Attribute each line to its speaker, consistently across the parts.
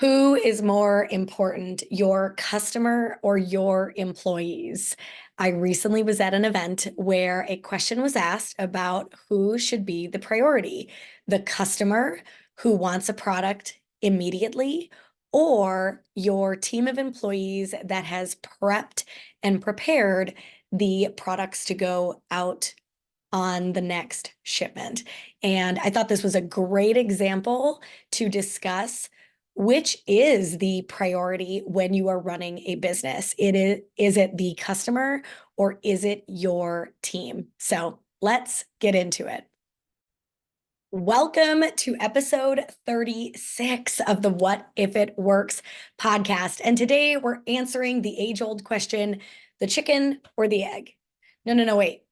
Speaker 1: Who is more important, your customer or your employees? I recently was at an event where a question was asked about who should be the priority, the customer who wants a product immediately, or your team of employees that has prepped and prepared the products to go out on the next shipment. And I thought this was a great example to discuss which is the priority when you are running a business. Is it the customer or is it your team? So let's get into it. Welcome to episode 36 of the What If It Works podcast. And today we're answering the age-old question, the chicken or the egg? No, wait.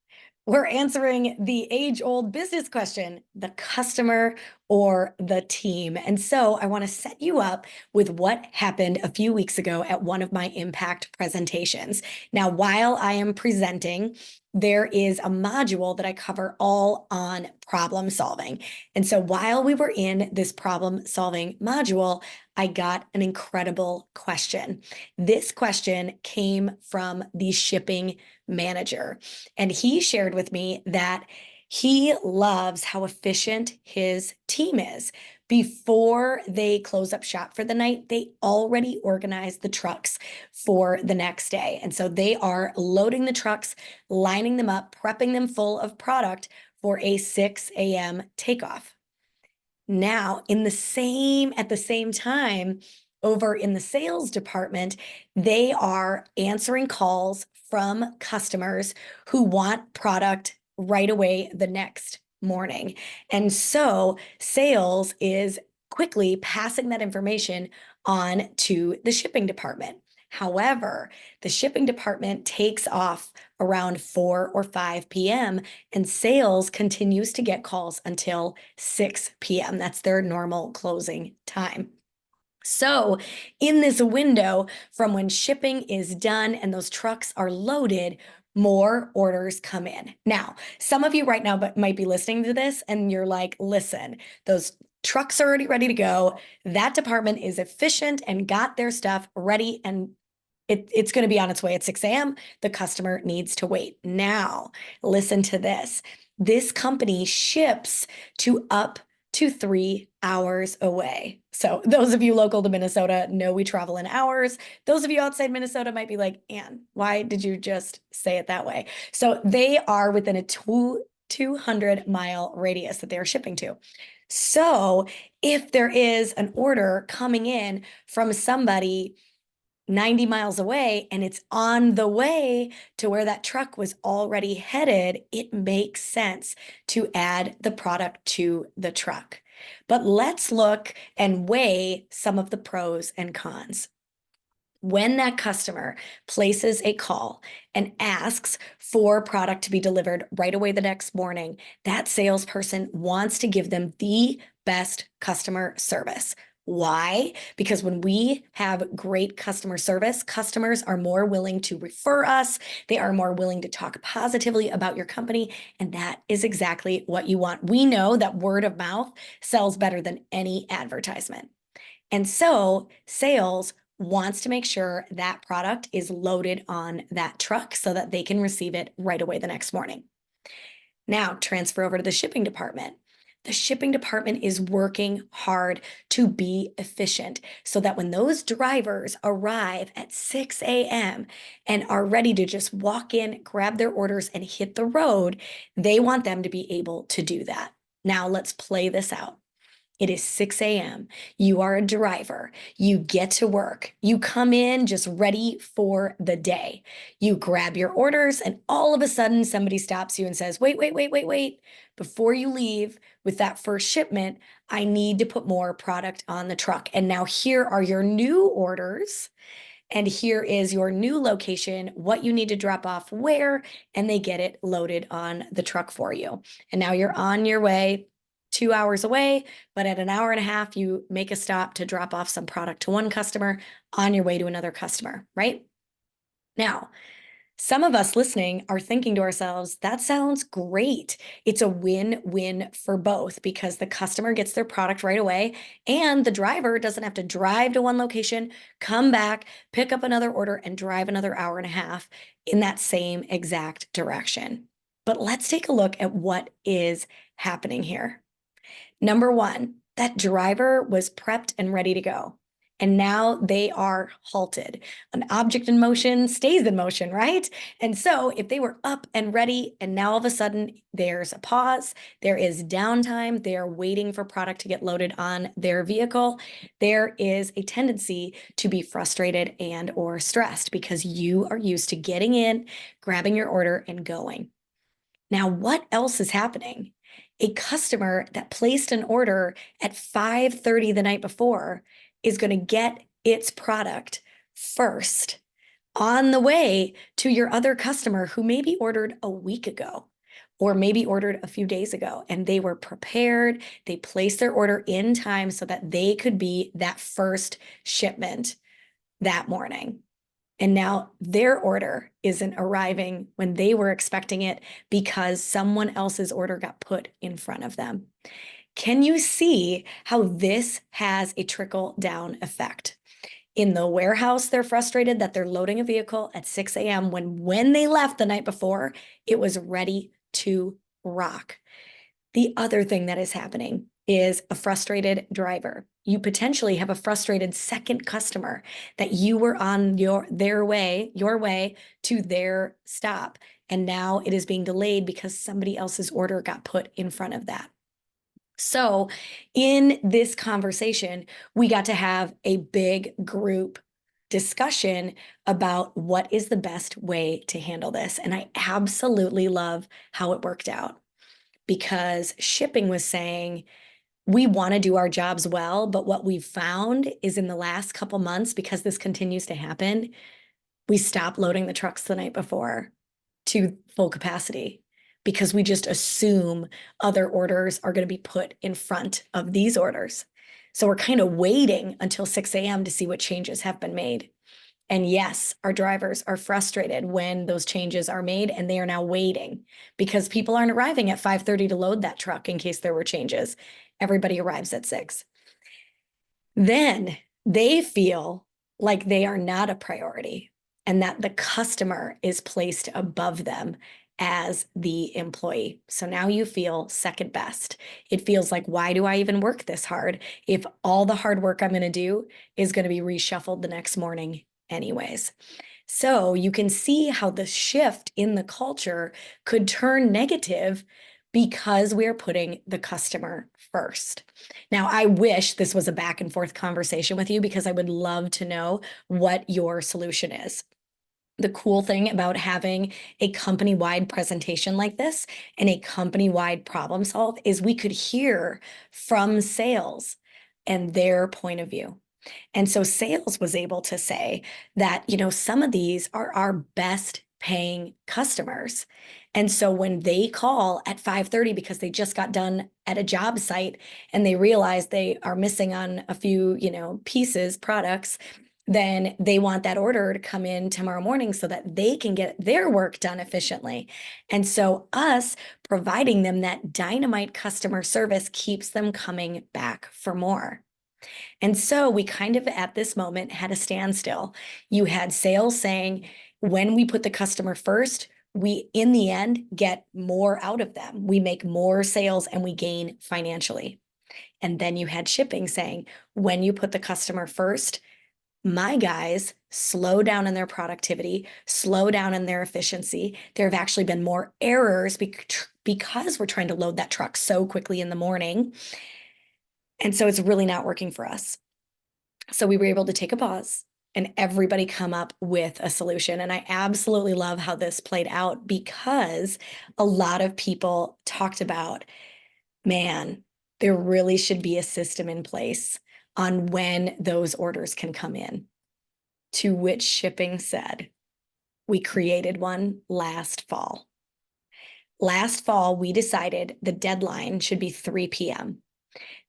Speaker 1: We're answering the age-old business question, the customer or the team. And so I want to set you up with what happened a few weeks ago at one of my impact presentations. Now, while I am presenting, there is a module that I cover all on problem solving. And so while we were in this problem solving module, I got an incredible question. This question came from the shipping manager, and he shared with me that he loves how efficient his team is. Before they close up shop for the night, they already organize the trucks for the next day. And so they are loading the trucks, lining them up, prepping them full of product for a 6 a.m. takeoff. Now, at the same time, over in the sales department, they are answering calls from customers who want product right away the next morning. And so sales is quickly passing that information on to the shipping department. However, the shipping department takes off around 4 or 5 p.m. and sales continues to get calls until 6 p.m. That's their normal closing time. So in this window from when shipping is done and those trucks are loaded, more orders come in. Now, some of you right now might be listening to this and you're like, listen, those trucks are already ready to go. That department is efficient and got their stuff ready and it's going to be on its way at 6 a.m. The customer needs to wait. Now, listen to this. This company ships to up to 3 hours away. So those of you local to Minnesota know we travel in hours. Those of you outside Minnesota might be like, Anne, why did you just say it that way? So they are within a 200-mile radius that they're shipping to. So if there is an order coming in from somebody 90 miles away and it's on the way to where that truck was already headed, it makes sense to add the product to the truck. But let's look and weigh some of the pros and cons. When that customer places a call and asks for product to be delivered right away the next morning, that salesperson wants to give them the best customer service. Why? Because when we have great customer service, customers are more willing to refer us. They are more willing to talk positively about your company. And that is exactly what you want. We know that word of mouth sells better than any advertisement. And so sales wants to make sure that product is loaded on that truck so that they can receive it right away the next morning. Now, transfer over to the shipping department. The shipping department is working hard to be efficient so that when those drivers arrive at 6 a.m. and are ready to just walk in, grab their orders, and hit the road, they want them to be able to do that. Now, let's play this out. It is 6 a.m. You are a driver. You get to work. You come in just ready for the day. You grab your orders, and all of a sudden, somebody stops you and says, wait. Before you leave with that first shipment, I need to put more product on the truck. And now here are your new orders. And here is your new location, what you need to drop off where, and they get it loaded on the truck for you. And now you're on your way. 2 hours away, but at an hour and a half, you make a stop to drop off some product to one customer on your way to another customer, right? Now, Some of us listening are thinking to ourselves, that sounds great. It's a win-win for both because the customer gets their product right away and the driver doesn't have to drive to one location, come back, pick up another order, and drive another hour and a half in that same exact direction. But let's take a look at what is happening here. Number one, that driver was prepped and ready to go. And now they are halted. An object in motion stays in motion, right? And so if they were up and ready, and now all of a sudden there's a pause, there is downtime, they are waiting for product to get loaded on their vehicle, there is a tendency to be frustrated and or stressed because you are used to getting in, grabbing your order, and going. Now, what else is happening? A customer that placed an order at 5:30 the night before is going to get its product first on the way to your other customer who maybe ordered a week ago or maybe ordered a few days ago, and they were prepared. They placed their order in time so that they could be that first shipment that morning. And now their order isn't arriving when they were expecting it because someone else's order got put in front of them. Can you see how this has a trickle down effect? In the warehouse, they're frustrated that they're loading a vehicle at 6 a.m. when they left the night before, it was ready to rock. The other thing that is happening is a frustrated driver. You potentially have a frustrated second customer that you were on your way to their stop. And now it is being delayed because somebody else's order got put in front of that. So in this conversation, we got to have a big group discussion about what is the best way to handle this. And I absolutely love how it worked out because shipping was saying, we want to do our jobs well, but what we've found is in the last couple months, because this continues to happen, we stop loading the trucks the night before to full capacity because we just assume other orders are going to be put in front of these orders. So we're kind of waiting until 6 a.m. to see what changes have been made. And yes, our drivers are frustrated when those changes are made and they are now waiting because people aren't arriving at 5:30 to load that truck in case there were changes. Everybody arrives at 6. Then they feel like they are not a priority and that the customer is placed above them as the employee. So now you feel second best. It feels like, why do I even work this hard if all the hard work I'm going to do is going to be reshuffled the next morning anyways? So you can see how the shift in the culture could turn negative because we are putting the customer first. Now, I wish this was a back and forth conversation with you because I would love to know what your solution is. The cool thing about having a company-wide presentation like this and a company-wide problem solve is we could hear from sales and their point of view. And so sales was able to say that, some of these are our best paying customers. And so when they call at 5:30 because they just got done at a job site and they realize they are missing on a few, pieces, products, then they want that order to come in tomorrow morning so that they can get their work done efficiently. And so us providing them that dynamite customer service keeps them coming back for more. And so we kind of at this moment had a standstill. You had sales saying, when we put the customer first, we in the end get more out of them. We make more sales and we gain financially. And then you had shipping saying, when you put the customer first, my guys slow down in their productivity, slow down in their efficiency. There have actually been more errors because we're trying to load that truck so quickly in the morning. And so it's really not working for us. So we were able to take a pause and everybody come up with a solution. And I absolutely love how this played out because a lot of people talked about, man, there really should be a system in place on when those orders can come in. To which shipping said, we created one last fall. Last fall, we decided the deadline should be 3 p.m.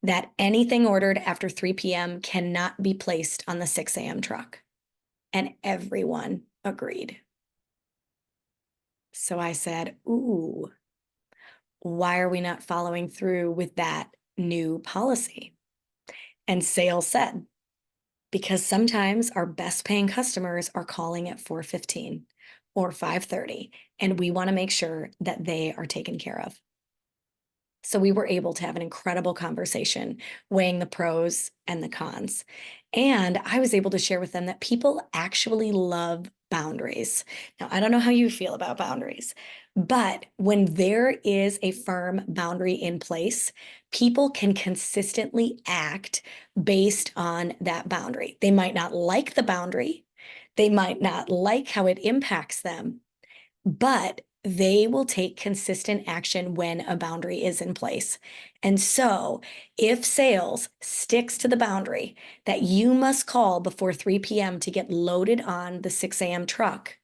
Speaker 1: that anything ordered after 3 p.m. cannot be placed on the 6 a.m. truck. And everyone agreed. So I said, ooh, why are we not following through with that new policy? And sales said, because sometimes our best paying customers are calling at 4:15 or 5:30, and we want to make sure that they are taken care of. So we were able to have an incredible conversation, weighing the pros and the cons. And I was able to share with them that people actually love boundaries. Now, I don't know how you feel about boundaries, but when there is a firm boundary in place, people can consistently act based on that boundary. They might not like the boundary, they might not like how it impacts them, but they will take consistent action when a boundary is in place. And so, if sales sticks to the boundary that you must call before 3 p.m. to get loaded on the 6 a.m. truck,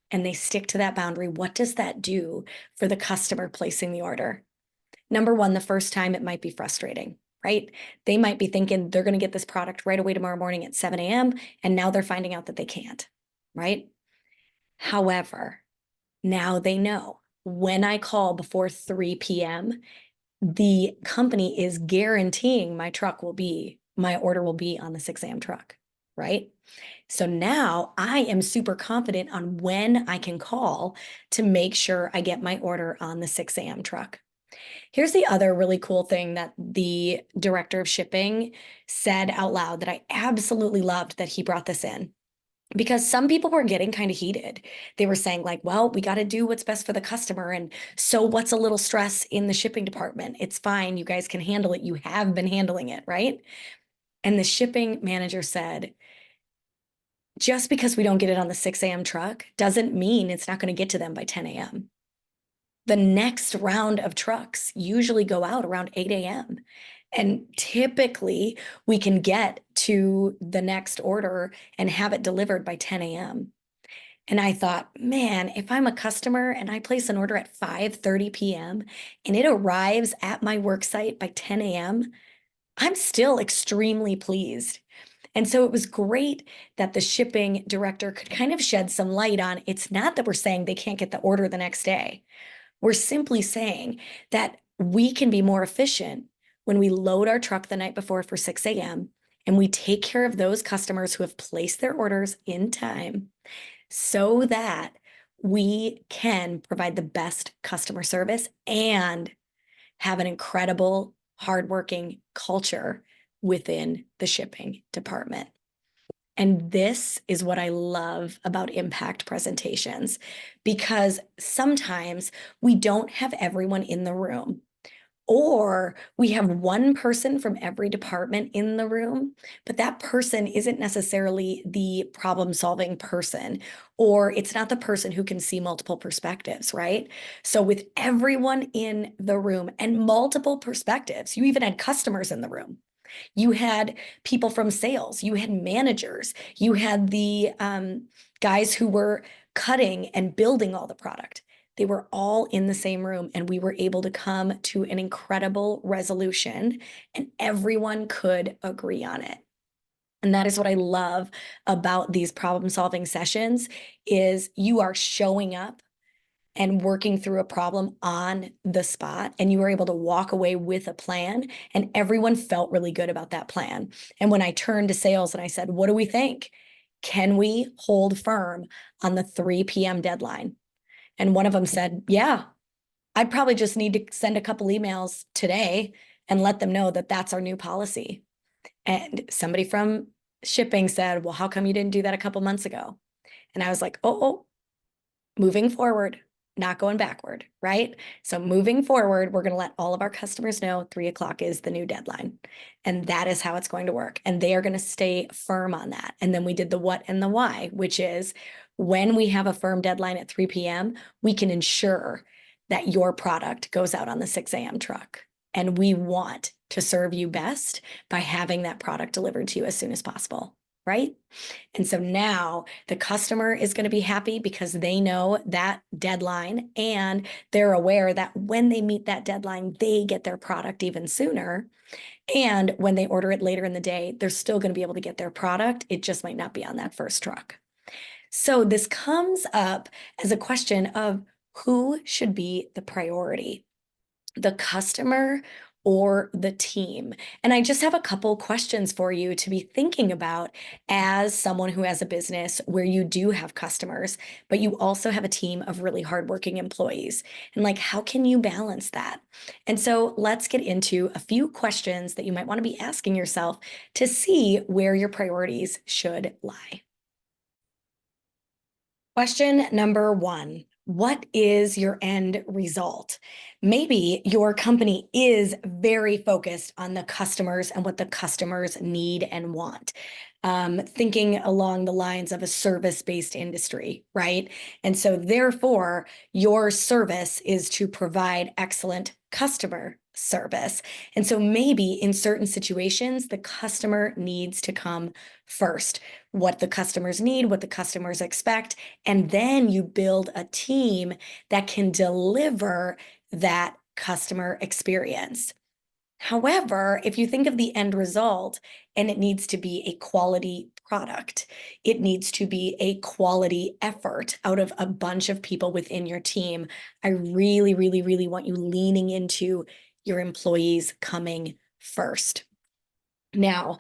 Speaker 1: and they stick to that boundary, what does that do for the customer placing the order? Number one, the first time it might be frustrating, right? They might be thinking they're going to get this product right away tomorrow morning at 7 a.m., and now they're finding out that they can't, right? However, now they know when I call before 3 p.m., the company is guaranteeing my order will be on the 6 a.m. truck, right? So now I am super confident on when I can call to make sure I get my order on the 6 a.m. truck. Here's the other really cool thing that the director of shipping said out loud that I absolutely loved that he brought this in, because some people were getting kind of heated. They were saying like, well, we got to do what's best for the customer. And so what's a little stress in the shipping department? It's fine. You guys can handle it. You have been handling it, right? And the shipping manager said, just because we don't get it on the 6 a.m. truck doesn't mean it's not going to get to them by 10 a.m. The next round of trucks usually go out around 8 a.m. And typically we can get to the next order and have it delivered by 10 a.m. And I thought, man, if I'm a customer and I place an order at 5:30 p.m. and it arrives at my work site by 10 a.m., I'm still extremely pleased. And so it was great that the shipping director could kind of shed some light on, it's not that we're saying they can't get the order the next day. We're simply saying that we can be more efficient when we load our truck the night before for 6 a.m. and we take care of those customers who have placed their orders in time so that we can provide the best customer service and have an incredible, hardworking culture within the shipping department. And this is what I love about impact presentations, because sometimes we don't have everyone in the room, or we have one person from every department in the room, but that person isn't necessarily the problem-solving person, or it's not the person who can see multiple perspectives, right? So with everyone in the room and multiple perspectives, you even had customers in the room. You had people from sales, you had managers, you had the guys who were cutting and building all the product. They were all in the same room, and we were able to come to an incredible resolution, and everyone could agree on it. And that is what I love about these problem-solving sessions, is you are showing up and working through a problem on the spot, and you were able to walk away with a plan, and everyone felt really good about that plan. And when I turned to sales and I said, what do we think? Can we hold firm on the 3 p.m. deadline? And one of them said, yeah, I'd probably just need to send a couple emails today and let them know that that's our new policy. And somebody from shipping said, well, how come you didn't do that a couple months ago? And I was like, oh, moving forward, not going backward, right? So moving forward, we're going to let all of our customers know 3 o'clock is the new deadline. And that is how it's going to work. And they are going to stay firm on that. And then we did the what and the why, which is when we have a firm deadline at 3 p.m., we can ensure that your product goes out on the 6 a.m. truck. And we want to serve you best by having that product delivered to you as soon as possible, right? And so now the customer is going to be happy because they know that deadline, and they're aware that when they meet that deadline, they get their product even sooner. And when they order it later in the day, they're still going to be able to get their product. It just might not be on that first truck. So this comes up as a question of, Who should be the priority? The customer or the team? And I just have a couple questions for you to be thinking about as someone who has a business where you do have customers, but you also have a team of really hardworking employees. And like, how can you balance that? And so let's get into a few questions that you might want to be asking yourself to see where your priorities should lie. Question number one. What is your end result? Maybe your company is very focused on the customers and what the customers need and want. Thinking along the lines of a service-based industry, right? And so therefore, your service is to provide excellent customer service. And so maybe in certain situations, the customer needs to come first. What the customers need, what the customers expect, and then you build a team that can deliver that customer experience. However, if you think of the end result and it needs to be a quality product, it needs to be a quality effort out of a bunch of people within your team, I really, really, really want you leaning into your employees coming first. Now,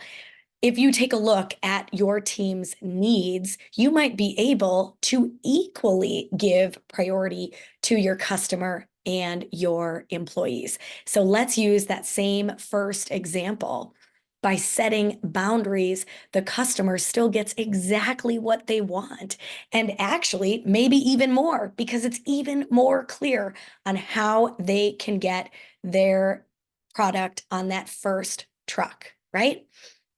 Speaker 1: if you take a look at your team's needs, you might be able to equally give priority to your customer and your employees. So let's use that same first example. By setting boundaries, the customer still gets exactly what they want. And actually, maybe even more, because it's even more clear on how they can get their product on that first truck, right?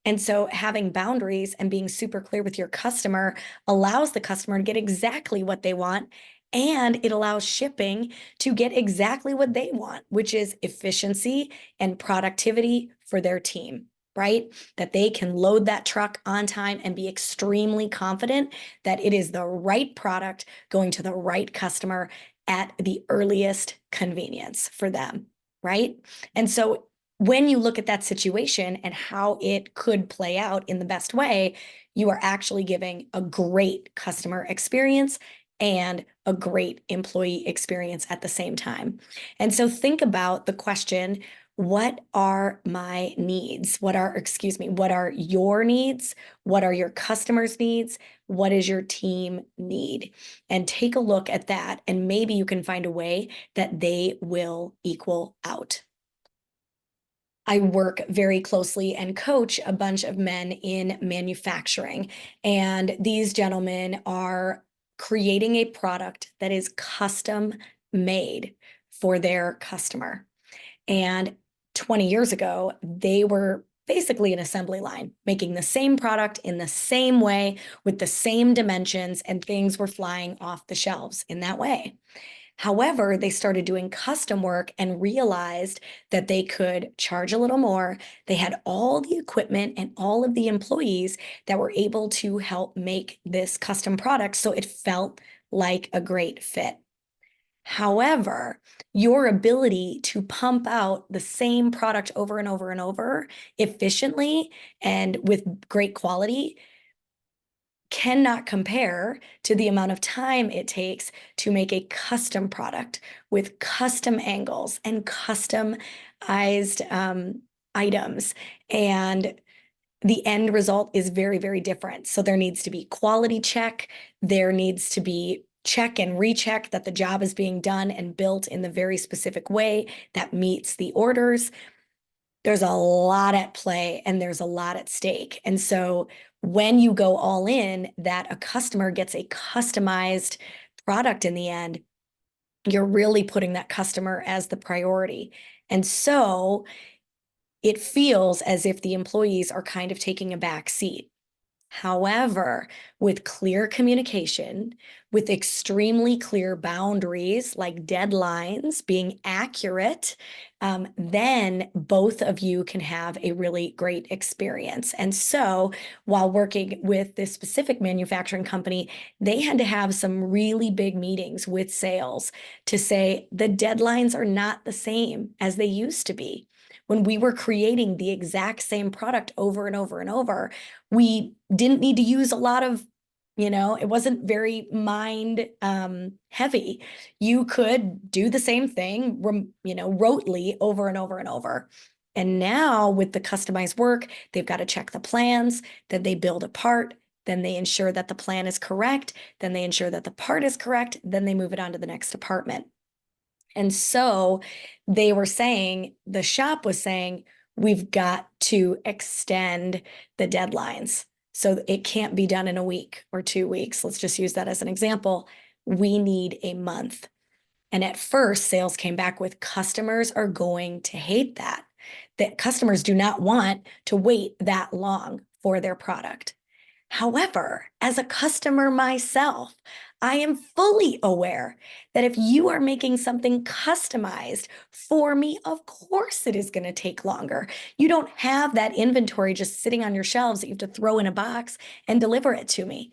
Speaker 1: And so having boundaries and being super clear with your customer allows the customer to get exactly what they want. And it allows shipping to get exactly what they want, which is efficiency and productivity for their team, right? That they can load that truck on time and be extremely confident that it is the right product going to the right customer at the earliest convenience for them, right? And so when you look at that situation and how it could play out in the best way, you are actually giving a great customer experience and a great employee experience at the same time. And so think about the question, what are my needs? What are your needs? What are your customers' needs? What does your team need? And take a look at that, and maybe you can find a way that they will equal out. I work very closely and coach a bunch of men in manufacturing. And these gentlemen are creating a product that is custom made for their customer. And 20 years ago, they were basically an assembly line, making the same product in the same way with the same dimensions, and things were flying off the shelves in that way. However, they started doing custom work and realized that they could charge a little more. They had all the equipment and all of the employees that were able to help make this custom product, so it felt like a great fit. However, your ability to pump out the same product over and over and over efficiently and with great quality cannot compare to the amount of time it takes to make a custom product with custom angles and customized items. And the end result is very, very different. So there needs to be quality check. There needs to be check and recheck that the job is being done and built in the very specific way that meets the orders. There's a lot at play and there's a lot at stake. And so when you go all in, that a customer gets a customized product in the end, you're really putting that customer as the priority. And so it feels as if the employees are kind of taking a back seat. However, with clear communication, with extremely clear boundaries like deadlines, being accurate, then both of you can have a really great experience. And so while working with this specific manufacturing company, they had to have some really big meetings with sales to say the deadlines are not the same as they used to be. When we were creating the exact same product over and over and over, we didn't need to use a lot of It wasn't very mind heavy. You could do the same thing, rotely over and over and over. And now with the customized work, they've got to check the plans, then they build a part, then they ensure that the plan is correct, then they ensure that the part is correct, then they move it on to the next department. And so they were saying, the shop was saying, we've got to extend the deadlines. So it can't be done in a week or 2 weeks. Let's just use that as an example. We need a month. And at first, sales came back with customers are going to hate that. That customers do not want to wait that long for their product. However, as a customer myself, I am fully aware that if you are making something customized for me, of course it is going to take longer. You don't have that inventory just sitting on your shelves that you have to throw in a box and deliver it to me.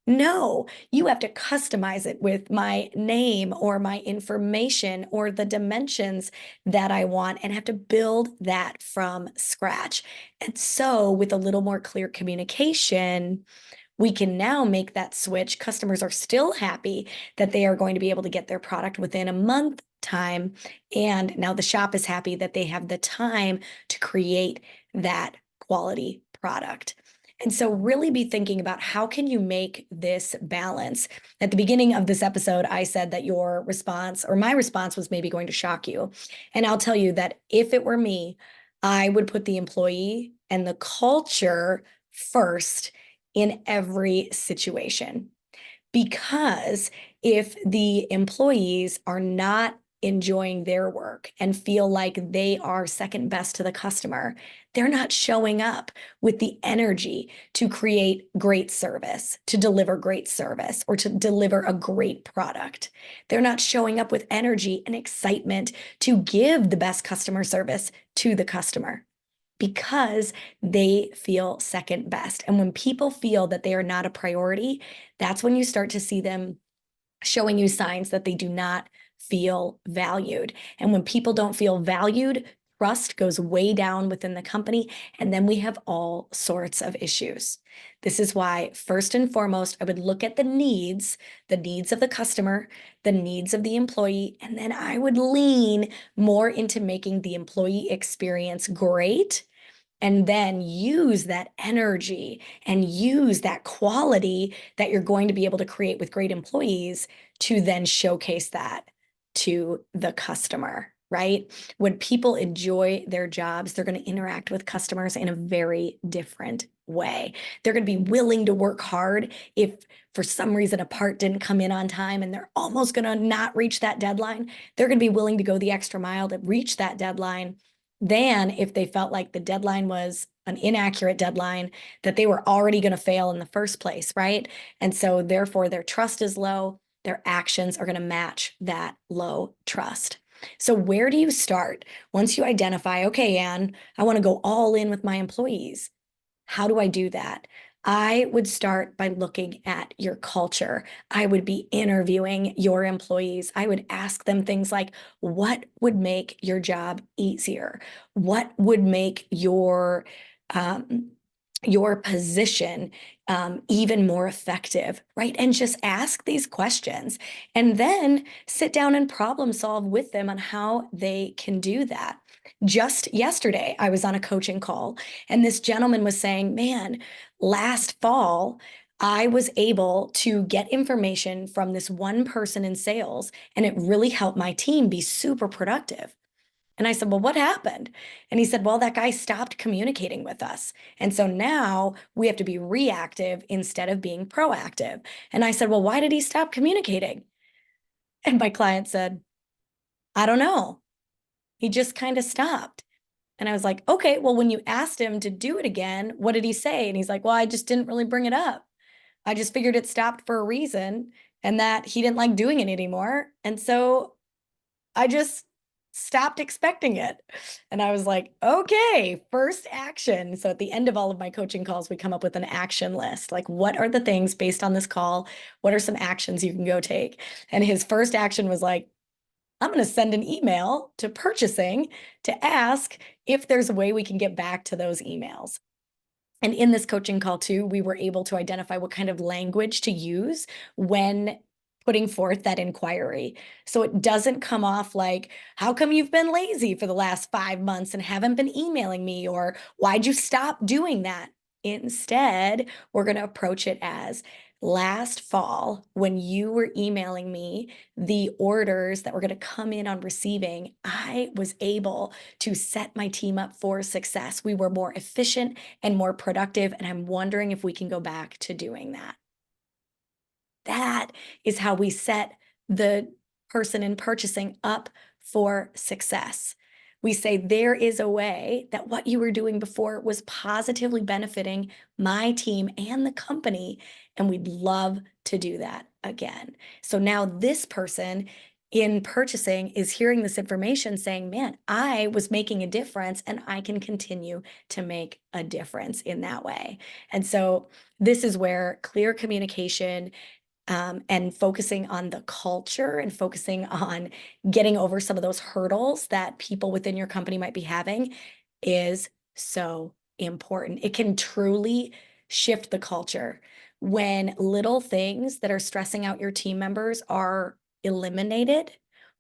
Speaker 1: No, you have to customize it with my name or my information or the dimensions that I want and have to build that from scratch. And so, with a little more clear communication, we can now make that switch. Customers are still happy that they are going to be able to get their product within a month time. And now the shop is happy that they have the time to create that quality product. And so really be thinking about how can you make this balance. At the beginning of this episode, I said that your response or my response was maybe going to shock you. And I'll tell you that if it were me, I would put the employee and the culture first in every situation. Because if the employees are not enjoying their work and feel like they are second best to the customer, they're not showing up with the energy to create great service, to deliver great service, or to deliver a great product. They're not showing up with energy and excitement to give the best customer service to the customer because they feel second best. And when people feel that they are not a priority, that's when you start to see them showing you signs that they do not feel valued. And when people don't feel valued, trust goes way down within the company, and then we have all sorts of issues. This is why, first and foremost, I would look at the needs of the customer, the needs of the employee, and then I would lean more into making the employee experience great and then use that energy and use that quality that you're going to be able to create with great employees to then showcase that to the customer, right? When people enjoy their jobs, they're going to interact with customers in a very different way. They're going to be willing to work hard if for some reason a part didn't come in on time and they're almost going to not reach that deadline. They're going to be willing to go the extra mile to reach that deadline than if they felt like the deadline was an inaccurate deadline, that they were already going to fail in the first place, right? And so therefore their trust is low, their actions are going to match that low trust. So where do you start? Once you identify, okay, Anne, I want to go all in with my employees. How do I do that? I would start by looking at your culture. I would be interviewing your employees. I would ask them things like, what would make your job easier? What would make your position even more effective, right? And just ask these questions and then sit down and problem solve with them on how they can do that. Just yesterday, I was on a coaching call and this gentleman was saying, man, last fall, I was able to get information from this one person in sales, and it really helped my team be super productive. And I said, well, what happened? And he said, well, that guy stopped communicating with us. And so now we have to be reactive instead of being proactive. And I said, well, why did he stop communicating? And my client said, I don't know. He just kind of stopped. And I was like, okay, well, when you asked him to do it again, what did he say? And he's like, well, I just didn't really bring it up. I just figured it stopped for a reason and that he didn't like doing it anymore. And so I just stopped expecting it. And I was like, okay, first action. So at the end of all of my coaching calls, we come up with an action list. Like, what are the things based on this call? What are some actions you can go take? And his first action was like, I'm going to send an email to purchasing to ask if there's a way we can get back to those emails. And in this coaching call too, we were able to identify what kind of language to use when putting forth that inquiry. So it doesn't come off like, how come you've been lazy for the last 5 months and haven't been emailing me? Or why'd you stop doing that? Instead, we're going to approach it as, last fall, when you were emailing me the orders that were going to come in on receiving, I was able to set my team up for success. We were more efficient and more productive. And I'm wondering if we can go back to doing that. That is how we set the person in purchasing up for success. We say there is a way that what you were doing before was positively benefiting my team and the company, and we'd love to do that again. So now this person in purchasing is hearing this information saying, man, I was making a difference and I can continue to make a difference in that way. And so this is where clear communication and focusing on the culture and focusing on getting over some of those hurdles that people within your company might be having is so important. It can truly shift the culture when little things that are stressing out your team members are eliminated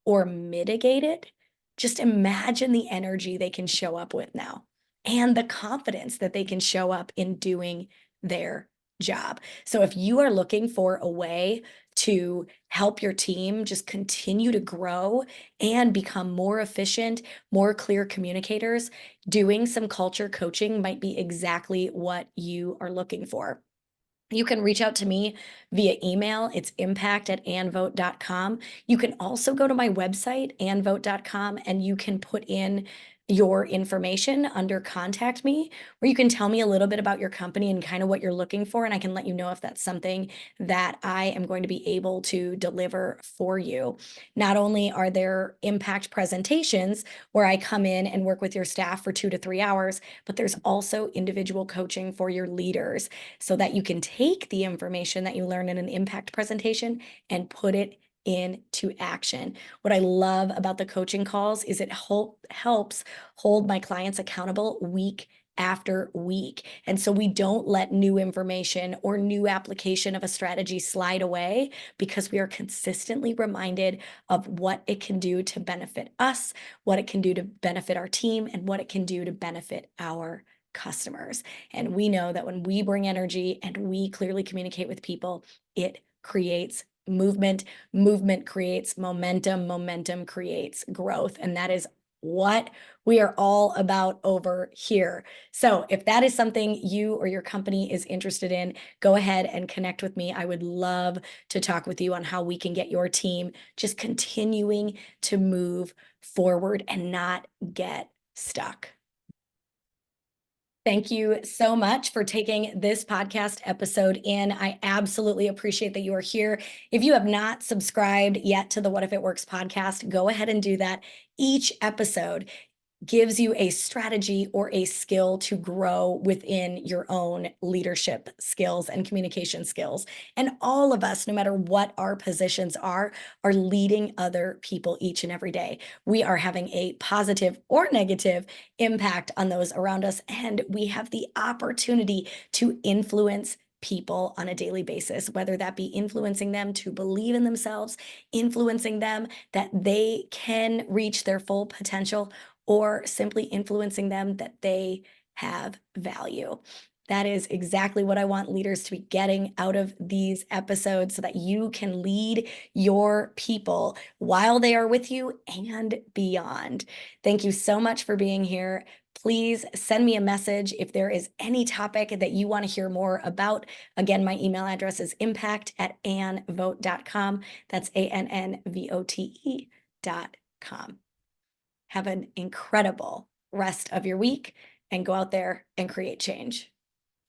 Speaker 1: or mitigated. Just imagine the energy they can show up with now and the confidence that they can show up in doing their job. So if you are looking for a way to help your team just continue to grow and become more efficient, more clear communicators, doing some culture coaching might be exactly what you are looking for. You can reach out to me via email. It's impact@anvote.com. You can also go to my website, anvote.com, and you can put in your information under contact me, where you can tell me a little bit about your company and kind of what you're looking for. And I can let you know if that's something that I am going to be able to deliver for you. Not only are there impact presentations where I come in and work with your staff for 2 to 3 hours, but there's also individual coaching for your leaders so that you can take the information that you learn in an impact presentation and put it into action. What I love about the coaching calls is it helps hold my clients accountable week after week. And so we don't let new information or new application of a strategy slide away because we are consistently reminded of what it can do to benefit us, what it can do to benefit our team, and what it can do to benefit our customers. And we know that when we bring energy and we clearly communicate with people, it creates movement. Movement creates momentum. Momentum creates growth. And that is what we are all about over here. So if that is something you or your company is interested in, go ahead and connect with me. I would love to talk with you on how we can get your team just continuing to move forward and not get stuck. Thank you so much for taking this podcast episode in. I absolutely appreciate that you are here. If you have not subscribed yet to the What If It Works podcast, go ahead and do that. Each episode gives you a strategy or a skill to grow within your own leadership skills and communication skills. And all of us, no matter what our positions are leading other people each and every day. We are having a positive or negative impact on those around us. And we have the opportunity to influence people on a daily basis, whether that be influencing them to believe in themselves, influencing them that they can reach their full potential, or simply influencing them that they have value. That is exactly what I want leaders to be getting out of these episodes so that you can lead your people while they are with you and beyond. Thank you so much for being here. Please send me a message if there is any topic that you want to hear more about. Again, my email address is impact@anvote.com. That's ANNVOTE.com. Have an incredible rest of your week and go out there and create change.